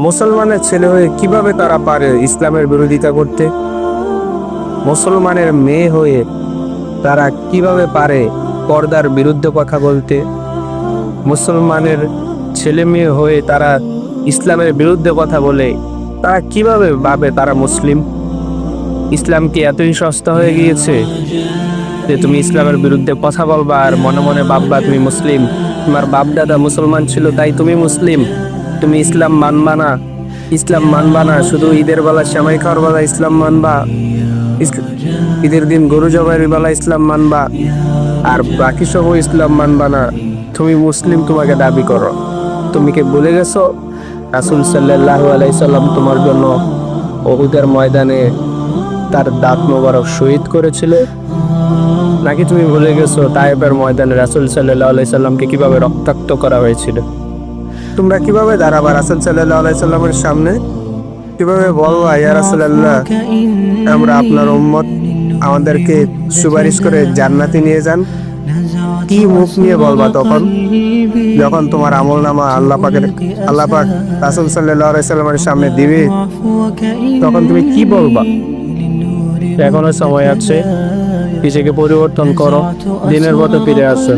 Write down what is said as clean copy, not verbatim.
মুসলমানের ছেলে হয়ে কিভাবে তারা পারে ইসলামের বিরোধিতা করতে? মুসলমানের মেয়ে হয়ে তারা কিভাবে পারে পর্দার বিরুদ্ধে কথা বলতে? মুসলমানের ছেলে মেয়ে হয়ে তারা ইসলামের বিরুদ্ধে কথা বলে, তারা কিভাবে ভাবে তারা মুসলিম? ইসলাম কি এতই সস্তা হয়ে গিয়েছে যে তুমি ইসলামের বিরুদ্ধে কথা বলবা আর মনে মনে ভাববা তুমি মুসলিম? তোমার বাপ দাদা মুসলমান ছিল তাই তুমি মুসলিম? তুমি ইসলাম মানবা না? ইসলাম মানবা না শুধু ঈদের বেলা সেমাই খাওয়ার বেলা ইসলাম মানবা, ঈদের দিন গরু জবাইয়ের বেলা ইসলাম মানবা, আর বাকি সব ইসলাম মানবা না? তুমি মুসলিম তোমাকে দাবি করো। তুমি কি ভুলে গেছো রাসূল সাল্লাল্লাহু আলাইহি সাল্লাম তোমার জন্য উহুদের ময়দানে তার দাঁত মোবারক শহীদ করেছিল? নাকি তুমি ভুলে গেছো তায়েফের ময়দানে রাসূল সাল্লাল্লাহু আলাইহি সাল্লামকে কিভাবে রক্তাক্ত করা হয়েছিল? তোমরা কিভাবে দাঁড়াবা রাসূল সাল্লাল্লাহু আলাইহি সাল্লামের সামনে? কিভাবে বলবা ইয়া রাসূলুল্লাহ আমরা আপনার উম্মত, আমাদেরকে সুপারিশ করে জান্নাতে নিয়ে যান? কি মুখ নিয়ে বলবা তখন, যখন তোমার আমলনামা আল্লাহ পাক রাসূল সাল্লাল্লাহু আলাইহি সাল্লামের সামনে দিবে? তখন তুমি কি বলবা? এখনো সময় আছে, নিজেকে পরিবর্তন করো, দিনের পথে ফিরে আসো।